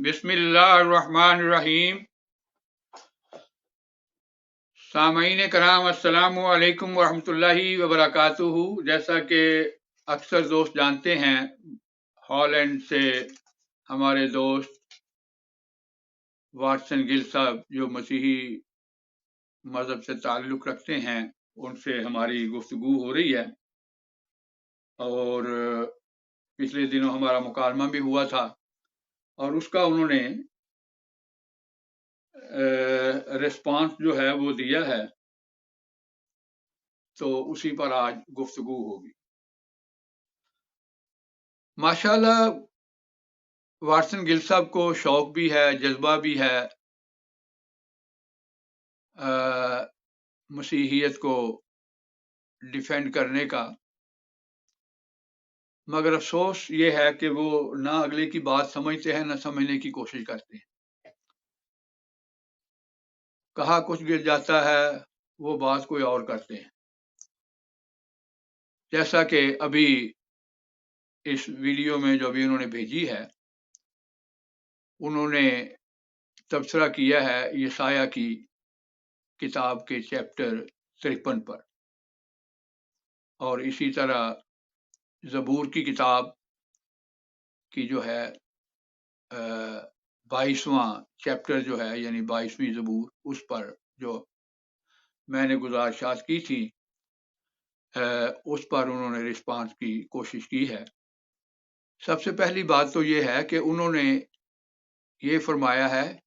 بسم اللہ الرحمن الرحیم۔ سامعین کرام السلام علیکم ورحمۃ اللہ وبرکاتہ۔ جیسا کہ اکثر دوست جانتے ہیں، ہالینڈ سے ہمارے دوست واٹسن گل صاحب جو مسیحی مذہب سے تعلق رکھتے ہیں، ان سے ہماری گفتگو ہو رہی ہے، اور پچھلے دنوں ہمارا مکالمہ بھی ہوا تھا، اور اس کا انہوں نے ریسپانس جو ہے وہ دیا ہے، تو اسی پر آج گفتگو ہوگی۔ ماشاءاللہ واٹسن گل صاحب کو شوق بھی ہے، جذبہ بھی ہے مسیحیت کو ڈیفینڈ کرنے کا، مگر افسوس یہ ہے کہ وہ نہ اگلے کی بات سمجھتے ہیں، نہ سمجھنے کی کوشش کرتے ہیں۔ کہا کچھ گر جاتا ہے، وہ بات کوئی اور کرتے ہیں، جیسا کہ ابھی اس ویڈیو میں جو ابھی انہوں نے بھیجی ہے، انہوں نے تبصرہ کیا ہے یسایہ کی کتاب کے چیپٹر 53 پر، اور اسی طرح زبور کی کتاب کی جو ہے 22واں چیپٹر جو ہے، یعنی 22ویں زبور، اس پر جو میں نے گزارشات کی تھی، اس پر انہوں نے رسپانس کی کوشش کی ہے۔ سب سے پہلی بات تو یہ ہے کہ انہوں نے یہ فرمایا ہے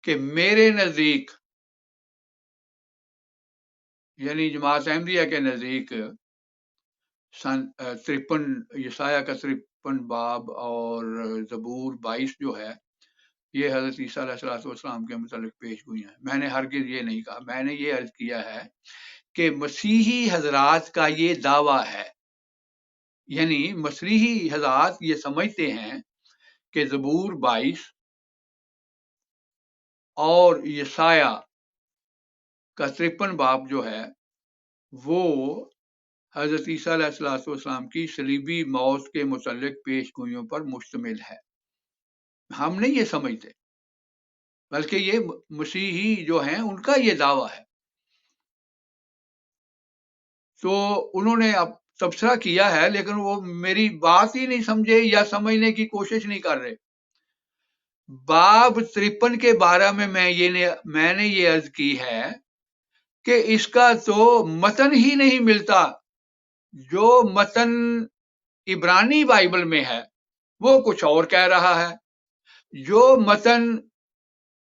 کہ میرے نزدیک، یعنی جماعت احمدیہ کے نزدیک، 53 یسایہ کا 53 باب اور زبور 22 جو ہے، یہ حضرت عیسیٰ علیہ السلام کے متعلق پیش گوئی ہیں۔ میں نے ہرگز یہ نہیں کہا، میں نے یہ عرض کیا ہے کہ مسیحی حضرات کا یہ دعویٰ ہے، یعنی مسیحی حضرات یہ سمجھتے ہیں کہ زبور 22 اور یسایہ کا 53 باب جو ہے وہ حضرت عیسیٰ علیہ السلام کی صلیبی موت کے متعلق پیش گوئیوں پر مشتمل ہے۔ ہم نہیں یہ سمجھتے، بلکہ یہ مسیحی جو ہیں ان کا یہ دعویٰ ہے۔ تو انہوں نے اب تبصرہ کیا ہے، لیکن وہ میری بات ہی نہیں سمجھے یا سمجھنے کی کوشش نہیں کر رہے۔ باب 53 کے بارے میں میں نے یہ عرض کی ہے کہ اس کا تو متن ہی نہیں ملتا۔ جو متن عبرانی بائبل میں ہے وہ کچھ اور کہہ رہا ہے، جو متن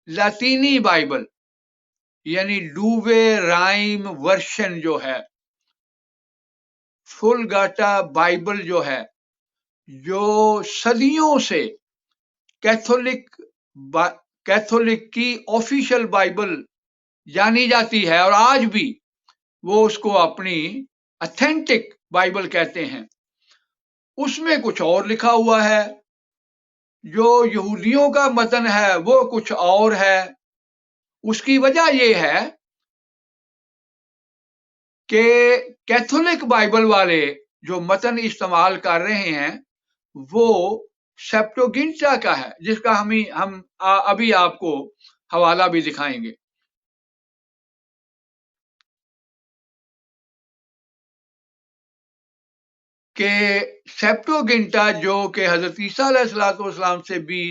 لاطینی بائبل یعنی ڈووے رائم ورشن جو ہے، فلگاٹا بائبل جو ہے، جو صدیوں سے کیتھولک کی آفیشل بائبل جانی جاتی ہے، اور آج بھی وہ اس کو اپنی اتھینٹک بائبل کہتے ہیں، اس میں کچھ اور لکھا ہوا ہے۔ جو یہودیوں کا متن ہے وہ کچھ اور ہے۔ اس کی وجہ یہ ہے کہ کیتھولک بائبل والے جو متن استعمال کر رہے ہیں وہ سیپٹوگنٹا کا ہے، جس کا ہم ابھی آپ کو حوالہ بھی دکھائیں گے۔ کہ سیپٹوگنٹا جو کہ حضرت عیسیٰ علیہ السلام سے بھی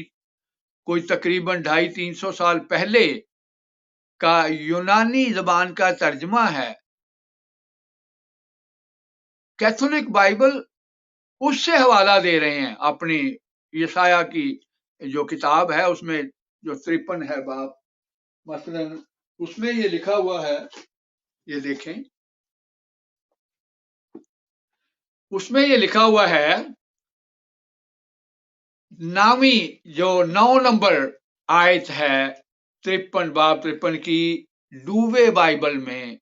کوئی تقریباً 250-300 سال پہلے کا یونانی زبان کا ترجمہ ہے، کیتھولک بائبل اس سے حوالہ دے رہے ہیں اپنی یسایہ کی جو کتاب ہے، اس میں جو 53 ہے باب، مثلا اس میں یہ لکھا ہوا ہے، یہ دیکھیں، اس میں یہ لکھا ہوا ہے، 9 نمبر آیت ہے 53 باب 53 کی ڈووے بائبل میں،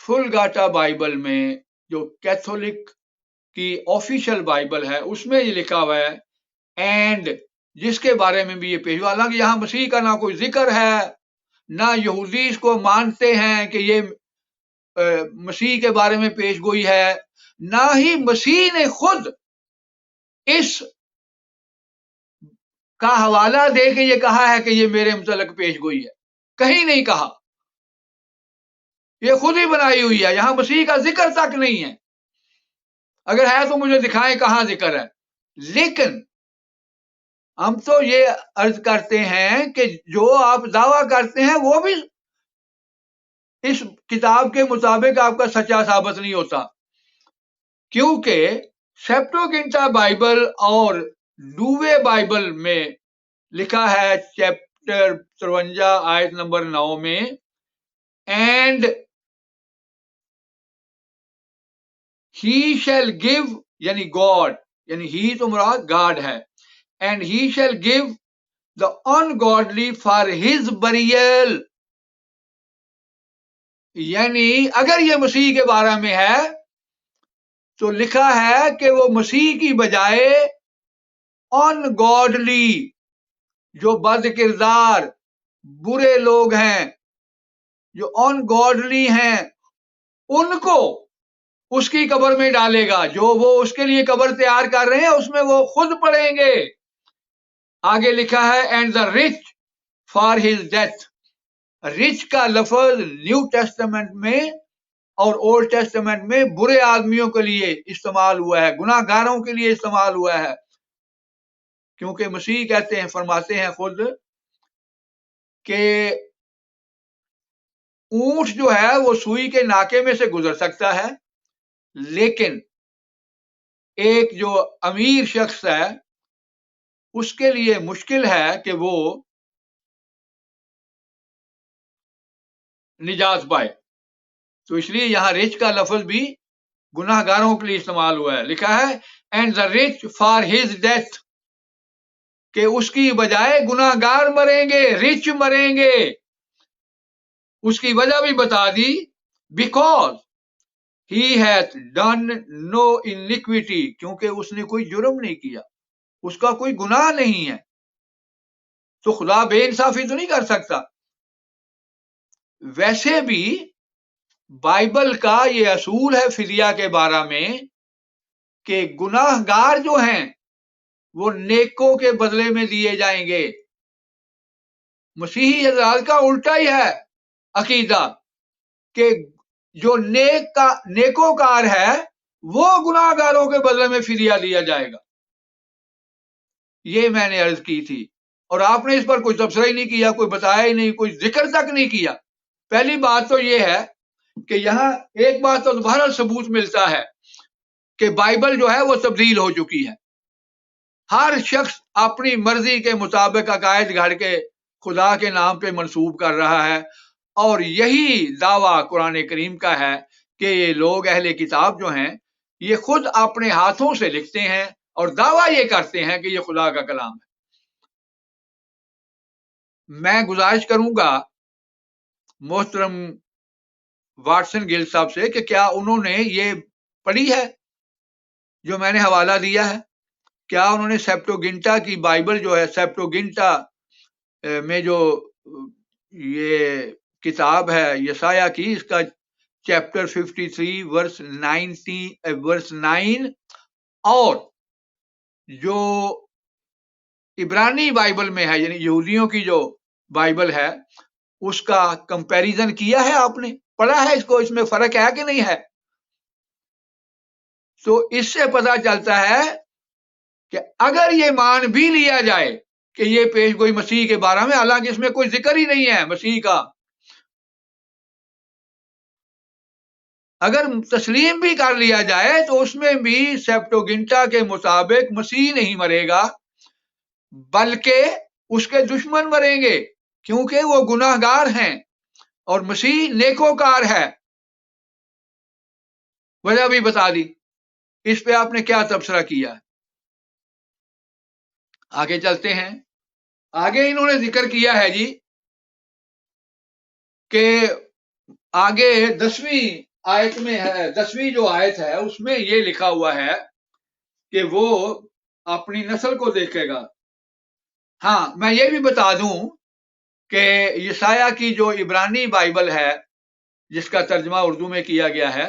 فلگاٹا بائبل میں، جو کیتھولک کی آفیشل بائبل ہے، اس میں یہ لکھا ہوا ہے اینڈ، جس کے بارے میں بھی یہ پیش ہوا۔ حالانکہ یہاں مسیح کا نہ کوئی ذکر ہے، نہ یہودی اس کو مانتے ہیں کہ یہ مسیح کے بارے میں پیش گوئی ہے، نہ ہی مسیح نے خود اس کا حوالہ دے کے یہ کہا ہے کہ یہ میرے متعلق پیش گوئی ہے، کہیں نہیں کہا، یہ خود ہی بنائی ہوئی ہے، یہاں مسیح کا ذکر تک نہیں ہے، اگر ہے تو مجھے دکھائیں کہاں ذکر ہے۔ لیکن ہم تو یہ عرض کرتے ہیں کہ جو آپ دعویٰ کرتے ہیں وہ بھی اس کتاب کے مطابق آپ کا سچا ثابت نہیں ہوتا، کیونکہ سیپٹوگنٹا بائبل اور ڈووے بائبل میں لکھا ہے چیپٹر 53 آیت نمبر 9 میں، اینڈ ہی شیل گیو، یعنی گاڈ، یعنی ہی تو مراد گاڈ ہے، and he shall give the ungodly for his burial، یعنی اگر یہ مسیح کے بارے میں ہے تو لکھا ہے کہ وہ مسیح کی بجائے ungodly، جو بد کردار برے لوگ ہیں، جو ungodly ہیں، ان کو اس کی قبر میں ڈالے گا، جو وہ اس کے لیے قبر تیار کر رہے ہیں اس میں وہ خود پڑیں گے۔ آگے لکھا ہے and the rich for his death, rich کا لفظ نیو ٹیسٹمنٹ میں اور اولڈ ٹیسٹمنٹ میں برے آدمیوں کے لیے استعمال ہوا ہے، گناہ گاروں کے لیے استعمال ہوا ہے، کیونکہ مسیح کہتے ہیں، فرماتے ہیں خود کہ اونٹ جو ہے وہ سوئی کے ناکے میں سے گزر سکتا ہے، لیکن ایک جو امیر شخص ہے اس کے لیے مشکل ہے کہ وہ نجات پائے، تو اس لیے یہاں رچ کا لفظ بھی گناہ گاروں کے لیے استعمال ہوا ہے۔ لکھا ہے and the rich for his death, کہ اس کی بجائے گناہ گار مریں گے، رچ مریں گے۔ اس کی وجہ بھی بتا دی، بیکاز ہی ہیتھ ڈن نو انیکویٹی، کیونکہ اس نے کوئی جرم نہیں کیا، اس کا کوئی گناہ نہیں ہے، تو خدا بے انصافی تو نہیں کر سکتا۔ ویسے بھی بائبل کا یہ اصول ہے فدیہ کے بارے میں کہ گناہ گار جو ہیں وہ نیکوں کے بدلے میں دیے جائیں گے۔ مسیحی حضرات کا الٹا ہی ہے عقیدہ کہ جو نیکوکار ہے وہ گناہ گاروں کے بدلے میں فدیہ دیا جائے گا۔ یہ میں نے عرض کی تھی، اور آپ نے اس پر کوئی تبصرہ ہی نہیں کیا، کوئی بتایا ہی نہیں، کوئی ذکر تک نہیں کیا۔ پہلی بات تو یہ ہے کہ یہاں ایک بات تو بہرحال ثبوت ملتا ہے کہ بائبل جو ہے وہ تبدیل ہو چکی ہے، ہر شخص اپنی مرضی کے مطابق عقائد گھڑ کے خدا کے نام پہ منسوب کر رہا ہے، اور یہی دعویٰ قرآن کریم کا ہے کہ یہ لوگ اہل کتاب جو ہیں یہ خود اپنے ہاتھوں سے لکھتے ہیں اور دعویٰ یہ کرتے ہیں کہ یہ خدا کا کلام ہے۔ میں گزارش کروں گا محترم واٹسن گل صاحب سے کہ کیا انہوں نے یہ پڑھی ہے جو میں نے حوالہ دیا ہے؟ کیا انہوں نے سیپٹوگنٹا کی بائبل جو ہے، سیپٹوگنٹا میں جو یہ کتاب ہے یسایہ کی، اس کا چیپٹر 53 ورس 9 اور جو عبرانی بائبل میں ہے، یعنی یہودیوں کی جو بائبل ہے، اس کا کمپیریزن کیا ہے؟ آپ نے پڑھا ہے اس کو؟ اس میں فرق ہے کہ نہیں ہے؟ تو اس سے پتہ چلتا ہے کہ اگر یہ مان بھی لیا جائے کہ یہ پیش گوئی مسیح کے بارے میں، حالانکہ اس میں کوئی ذکر ہی نہیں ہے مسیح کا، اگر تسلیم بھی کر لیا جائے تو اس میں بھی سیپٹوگنٹا کے مطابق مسیح نہیں مرے گا، بلکہ اس کے دشمن مریں گے، کیونکہ وہ گناہ گار ہیں اور مسیح نیکوکار ہے۔ وجہ بھی بتا دی، اس پہ آپ نے کیا تبصرہ کیا؟ آگے چلتے ہیں۔ آگے انہوں نے ذکر کیا ہے جی کہ آگے 10ویں آیت میں ہے، 10ویں جو آیت ہے اس میں یہ لکھا ہوا ہے کہ وہ اپنی نسل کو دیکھے گا۔ ہاں، میں یہ بھی بتا دوں کہ یسایہ کی جو عبرانی بائبل ہے جس کا ترجمہ اردو میں کیا گیا ہے،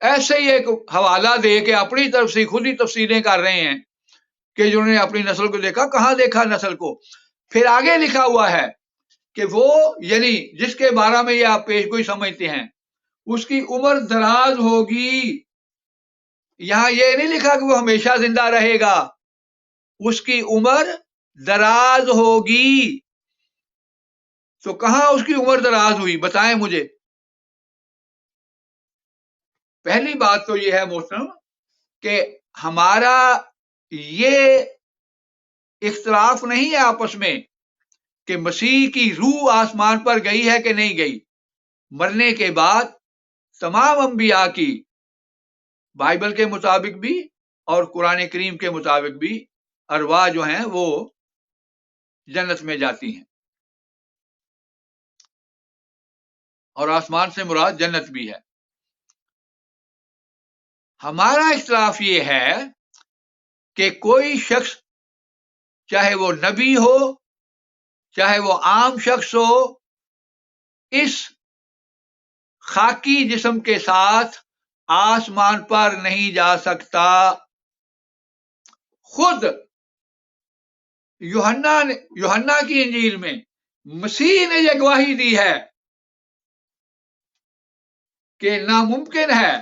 ایسے ہی ایک حوالہ دے کے اپنی طرف سے خود ہی تفسیریں کر رہے ہیں کہ جنہوں نے اپنی نسل کو دیکھا. کہاں دیکھا نسل کو؟ پھر آگے لکھا ہوا ہے کہ وہ یعنی جس کے بارے میں یہ آپ پیش گوئی سمجھتے ہیں اس کی عمر دراز ہوگی. یہاں یہ نہیں لکھا کہ وہ ہمیشہ زندہ رہے گا، اس کی عمر دراز ہوگی. تو کہاں اس کی عمر دراز ہوئی؟ بتائیں مجھے. پہلی بات تو یہ ہے محترم کہ ہمارا یہ اختلاف نہیں ہے آپس میں کہ مسیح کی روح آسمان پر گئی ہے کہ نہیں گئی. مرنے کے بعد تمام انبیاء کی بائبل کے مطابق بھی اور قرآن کریم کے مطابق بھی ارواح جو ہیں وہ جنت میں جاتی ہیں، اور آسمان سے مراد جنت بھی ہے. ہمارا اختلاف یہ ہے کہ کوئی شخص چاہے وہ نبی ہو چاہے وہ عام شخص ہو اس خاکی جسم کے ساتھ آسمان پر نہیں جا سکتا. خود یوحنا کی انجیل میں مسیح نے یہ گواہی دی ہے کہ ناممکن ہے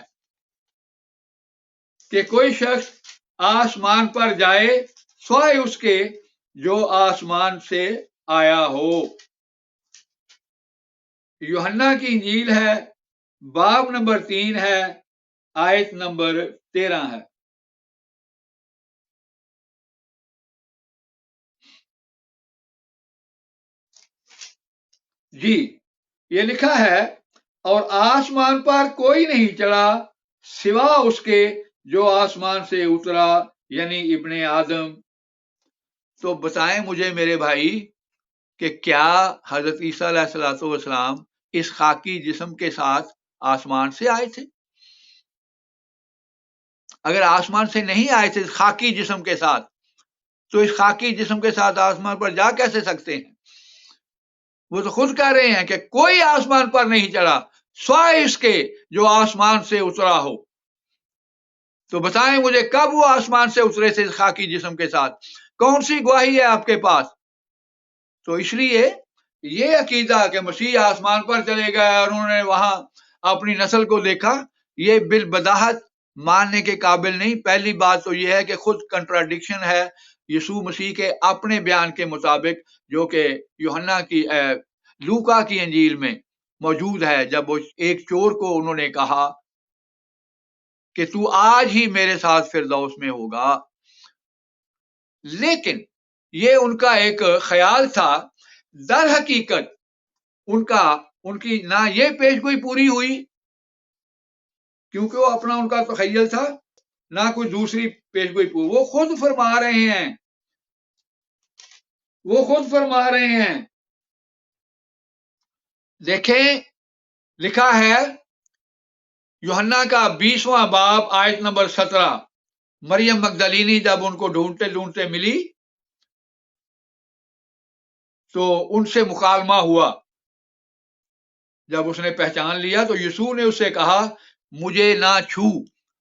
کہ کوئی شخص آسمان پر جائے سوائے اس کے جو آسمان سے آیا ہو. یوحنا کی انجیل ہے، باب نمبر 3 ہے، آیت نمبر 13 ہے. جی یہ لکھا ہے، اور آسمان پر کوئی نہیں چڑھا سوا اس کے جو آسمان سے اترا یعنی ابن آدم. تو بتائیں مجھے میرے بھائی کہ کیا حضرت عیسیٰ علیہ الصلوۃ والسلام اس خاکی جسم کے ساتھ آسمان سے آئے تھے؟ اگر آسمان سے نہیں آئے تھے خاکی جسم کے ساتھ تو اس خاکی جسم کے ساتھ آسمان پر جا کیسے سکتے ہیں؟ وہ تو خود کہہ رہے ہیں کہ کوئی آسمان پر نہیں چڑھا سوائے اس کے جو آسمان سے اترا ہو. تو بتائیں مجھے کب وہ آسمان سے اترے تھے خاکی جسم کے ساتھ؟ کون سی گواہی ہے آپ کے پاس؟ تو اس لیے یہ عقیدہ کہ مسیح آسمان پر چلے گئے اور انہوں نے وہاں اپنی نسل کو دیکھا، یہ بالبداہت ماننے کے قابل نہیں. پہلی بات تو یہ ہے کہ خود کنٹراڈکشن ہے یسوع مسیح کے اپنے بیان کے مطابق، جو کہ یوحنا کی لوکا کی انجیل میں موجود ہے، جب وہ ایک چور کو انہوں نے کہا کہ تو آج ہی میرے ساتھ فردوس میں ہوگا. لیکن یہ ان کا ایک خیال تھا. در حقیقت ان کی نہ یہ پیش گوئی پوری ہوئی کیونکہ وہ اپنا ان کا تخیل تھا، نہ کوئی دوسری پیش گوئی پوری. وہ خود فرما رہے ہیں. دیکھیں لکھا ہے یوحنا کا 20واں باب آیت نمبر 17. مریم مگدلینی جب ان کو ڈھونڈتے ملی تو ان سے مکالمہ ہوا. جب اس نے پہچان لیا تو یسوع نے اس سے کہا مجھے نہ چھو.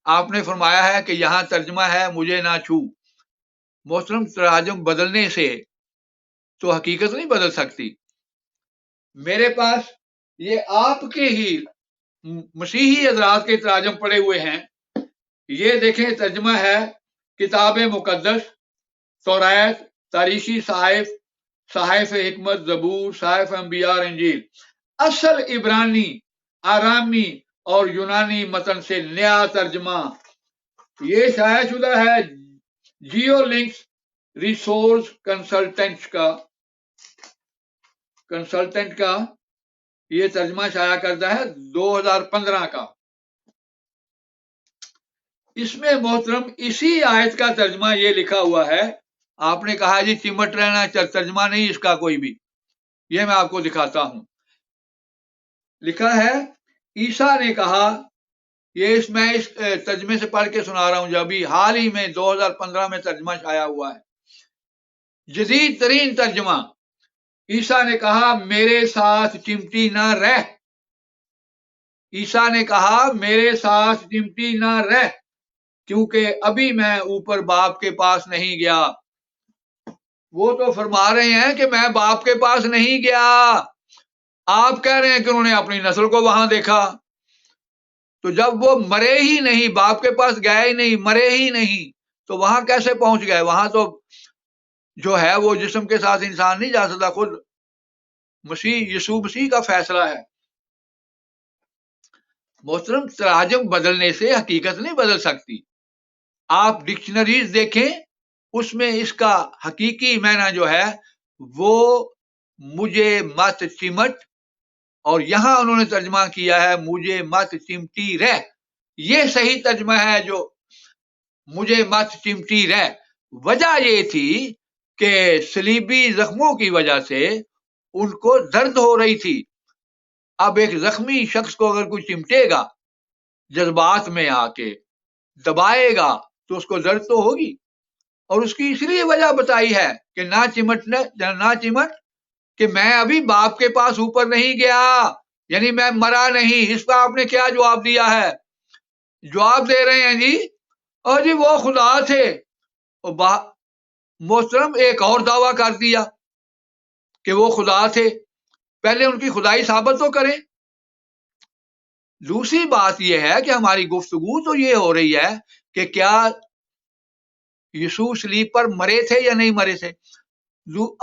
آپ نے فرمایا ہے کہ یہاں ترجمہ ہے مجھے نہ چھو. محترم تراجم بدلنے سے تو حقیقت نہیں بدل سکتی. میرے پاس یہ آپ کے ہی مسیحی حضرات کے تراجم پڑے ہوئے ہیں. یہ دیکھیں ترجمہ ہے کتاب مقدس، توریت، تاریخی صحائف حکمت، زبور، صحائف انبیاء اور انجیل. اصل عبرانی، آرامی اور یونانی متن سے نیا ترجمہ. یہ شائع شدہ ہے جیو لنکس ریسورس کنسلٹنٹ کا یہ ترجمہ شائع کرتا ہے 2015 کا. اس میں محترم اسی آیت کا ترجمہ یہ لکھا ہوا ہے. آپ نے کہا جی چمٹ رہنا ترجمہ نہیں اس کا کوئی بھی، یہ میں آپ کو دکھاتا ہوں. لکھا ہے عیسیٰ نے کہا، یہ میں اس ترجمے سے پڑھ کے سنا رہا ہوں جو ابھی حال ہی میں 2015 میں ترجمہ شائع ہوا ہے، جدید ترین ترجمہ. عیسیٰ نے کہا میرے ساتھ چمٹی نہ رہ. عیسیٰ نے کہا میرے ساتھ چمٹی نہ رہ، کیونکہ ابھی میں اوپر باپ کے پاس نہیں گیا۔ وہ تو فرما رہے ہیں کہ میں باپ کے پاس نہیں گیا، آپ کہہ رہے ہیں کہ انہوں نے اپنی نسل کو وہاں دیکھا۔ تو جب وہ مرے ہی نہیں، باپ کے پاس گئے ہی نہیں، مرے ہی نہیں، تو وہاں کیسے پہنچ گئے؟ وہاں تو جو ہے وہ جسم کے ساتھ انسان نہیں جا سکتا، خود یسوع مسیح کا فیصلہ ہے۔ محترم، تراجم بدلنے سے حقیقت نہیں بدل سکتی۔ آپ ڈکشنریز دیکھیں، اس میں اس کا حقیقی معنی جو ہے وہ مجھے مت چمٹ، اور یہاں انہوں نے ترجمہ کیا ہے مجھے مت چمٹی رہ۔ یہ صحیح ترجمہ ہے، جو مجھے مت چمٹی رہ۔ وجہ یہ تھی کہ صلیبی زخموں کی وجہ سے ان کو درد ہو رہی تھی۔ اب ایک زخمی شخص کو اگر کوئی چمٹے گا، جذبات میں آ کے دبائے گا، تو اس کو درد تو ہوگی، اور اس کی اس لیے وجہ بتائی ہے کہ نہ چمٹ کہ میں ابھی باپ کے پاس اوپر نہیں گیا، یعنی میں مرا نہیں۔ اس کا آپ نے کیا جواب دیا ہے؟ جواب دے رہے ہیں جی، اور جی وہ خدا تھے۔ محترم، ایک اور دعویٰ کر دیا کہ وہ خدا تھے، پہلے ان کی خدائی ثابت تو کریں۔ دوسری بات یہ ہے کہ ہماری گفتگو تو یہ ہو رہی ہے کہ کیا یسوع صلیب پر مرے تھے یا نہیں مرے تھے۔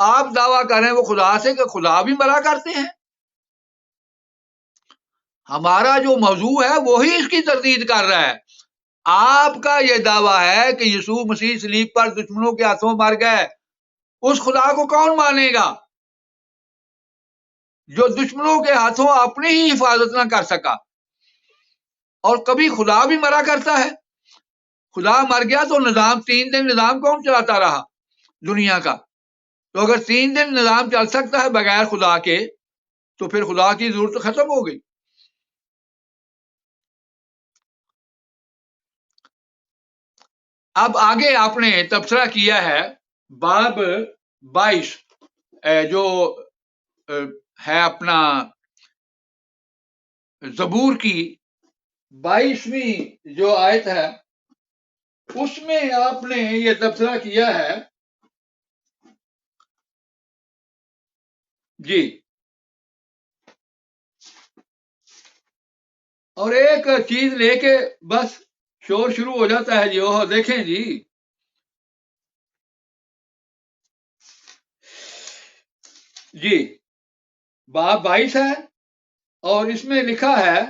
آپ دعویٰ کر رہے ہیں وہ خدا سے، کہ خدا بھی مرا کرتے ہیں۔ ہمارا جو موضوع ہے وہی اس کی تردید کر رہا ہے۔ آپ کا یہ دعویٰ ہے کہ یسوع مسیح صلیب پر دشمنوں کے ہاتھوں مر گئے، اس خدا کو کون مانے گا جو دشمنوں کے ہاتھوں اپنی ہی حفاظت نہ کر سکا؟ اور کبھی خدا بھی مرا کرتا ہے؟ خدا مر گیا تو نظام 3 دن نظام کون چلاتا رہا دنیا کا؟ تو اگر 3 دن نظام چل سکتا ہے بغیر خدا کے، تو پھر خدا کی ضرورت ختم ہو گئی۔ اب آگے آپ نے تبصرہ کیا ہے باب 22، جو ہے اپنا زبور کی 22ویں جو آیت ہے، اس میں آپ نے یہ تبصرہ کیا ہے جی۔ اور ایک چیز لے کے بس شور شروع ہو جاتا ہے جی، وہ دیکھیں جی، جی باب 22 ہے، اور اس میں لکھا ہے،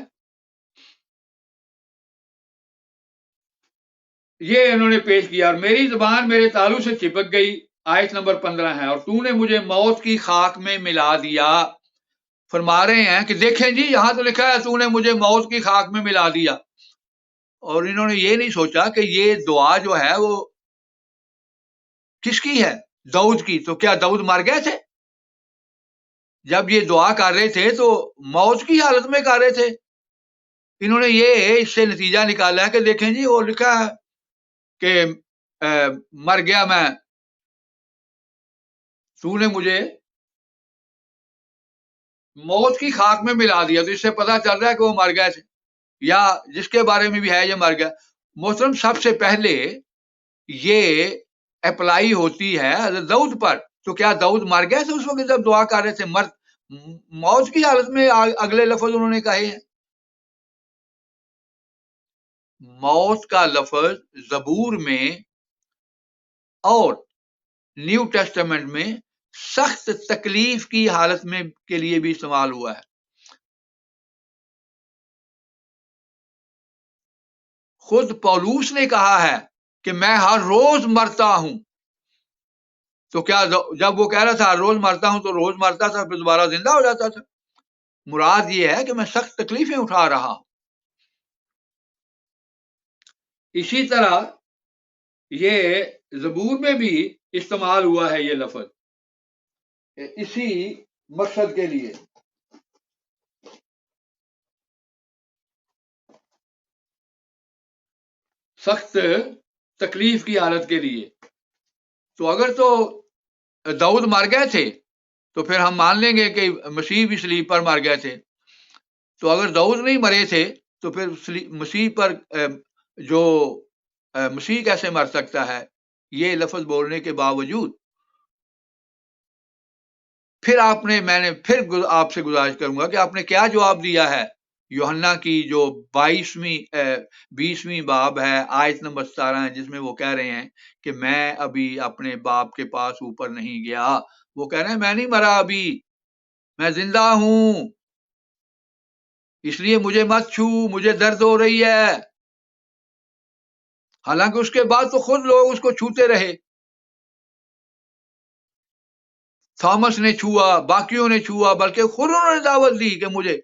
یہ انہوں نے پیش کیا، اور میری زبان میرے تالو سے چپک گئی، آیت نمبر 15 ہے، اور تو نے مجھے موت کی خاک میں ملا دیا۔ فرما رہے ہیں کہ دیکھیں جی، یہاں تو لکھا ہے تو نے مجھے موت کی خاک میں ملا دیا، اور انہوں نے یہ نہیں سوچا کہ یہ دعا جو ہے وہ کس کی ہے؟ داؤد کی۔ تو کیا داؤد مر گئے تھے؟ جب یہ دعا کر رہے تھے تو موت کی حالت میں کر رہے تھے؟ انہوں نے یہ اس سے نتیجہ نکالا ہے کہ دیکھیں جی، وہ لکھا ہے کہ مر گیا میں، تو نے مجھے موت کی خاک میں ملا دیا، تو اس سے پتا چل رہا ہے کہ وہ مر گئے تھے، یا جس کے بارے میں بھی ہے یہ مر گیا۔ محترم، سب سے پہلے یہ اپلائی ہوتی ہے حضرت داؤد پر، تو کیا داؤد مر گئے تھے اس وقت جب دعا کر رہے تھے؟ موت کی حالت میں اگلے لفظ انہوں نے کہے ہیں۔ موت کا لفظ زبور میں اور نیو ٹیسٹمنٹ میں سخت تکلیف کی حالت میں کے لیے بھی استعمال ہوا ہے۔ خود پولوس نے کہا ہے کہ میں ہر روز مرتا ہوں، تو کیا جب وہ کہہ رہا تھا ہر روز مرتا ہوں تو روز مرتا تھا پھر دوبارہ زندہ ہو جاتا تھا؟ مراد یہ ہے کہ میں سخت تکلیفیں اٹھا رہا ہوں۔ اسی طرح یہ زبور میں بھی استعمال ہوا ہے یہ لفظ اسی مقصد کے لیے۔ سخت تکلیف کی حالت کے لیے۔ تو اگر تو داؤد مر گئے تھے تو پھر ہم مان لیں گے کہ مسیح بھی صلیب پر مر گئے تھے۔ تو اگر داؤد نہیں مرے تھے تو پھر مسیح پر جو مسیح کیسے مر سکتا ہے یہ لفظ بولنے کے باوجود؟ پھر میں نے پھر آپ سے گزارش کروں گا کہ آپ نے کیا جواب دیا ہے یوحنا کی جو 20ویں باب ہے آیت نمبر 17 ہے، جس میں وہ کہہ رہے ہیں کہ میں ابھی اپنے باپ کے پاس اوپر نہیں گیا. وہ کہہ رہے ہیں میں نہیں مرا ابھی، میں زندہ ہوں، اس لیے مجھے مت چھو، مجھے درد ہو رہی ہے. حالانکہ اس کے بعد تو خود لوگ اس کو چھوتے رہے. تھامس نے چھوا، باقیوں نے چھوا، بلکہ خود انہوں نے دعوت دی کہ مجھے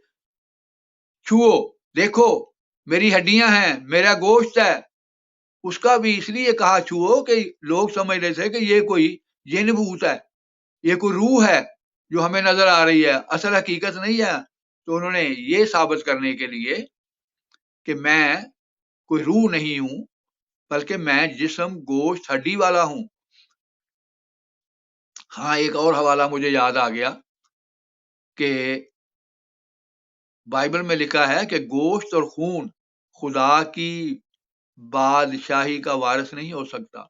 چھو، دیکھو میری ہڈیاں ہیں، میرا گوشت ہے. اس کا بھی اس لیے کہا چھو کہ لوگ سمجھ رہے تھے کہ یہ کوئی جن بھوت ہے، یہ کوئی روح ہے جو ہمیں نظر آ رہی ہے، اصل حقیقت نہیں ہے. تو انہوں نے یہ ثابت کرنے کے لیے کہ میں کوئی روح نہیں ہوں بلکہ میں جسم گوشت ہڈی والا ہوں. ہاں ایک اور حوالہ مجھے یاد آ گیا کہ بائبل میں لکھا ہے کہ گوشت اور خون خدا کی بادشاہی کا وارث نہیں ہو سکتا،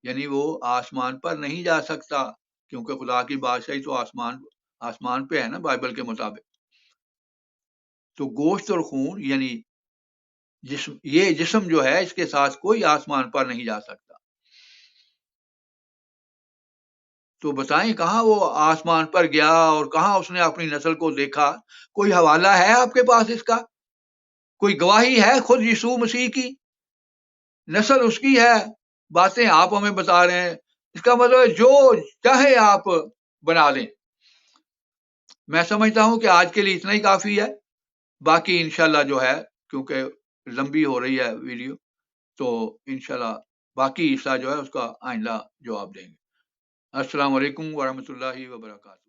یعنی وہ آسمان پر نہیں جا سکتا، کیونکہ خدا کی بادشاہی تو آسمان پہ ہے نا بائبل کے مطابق. تو گوشت اور خون یعنی یہ جسم جو ہے اس کے ساتھ کوئی آسمان پر نہیں جا سکتا. تو بتائیں کہاں وہ آسمان پر گیا اور کہاں اس نے اپنی نسل کو دیکھا؟ کوئی حوالہ ہے آپ کے پاس اس کا؟ کوئی گواہی ہے خود یسوع مسیح کی؟ نسل اس کی ہے، باتیں آپ ہمیں بتا رہے ہیں. اس کا مطلب جو چاہے آپ بنا لیں. میں سمجھتا ہوں کہ آج کے لیے اتنا ہی کافی ہے. باقی انشاءاللہ جو ہے کیونکہ لمبی ہو رہی ہے ویڈیو، تو انشاءاللہ باقی حصہ جو ہے اس کا آئندہ جواب دیں گے. السلام علیکم ورحمۃ اللہ وبرکاتہ.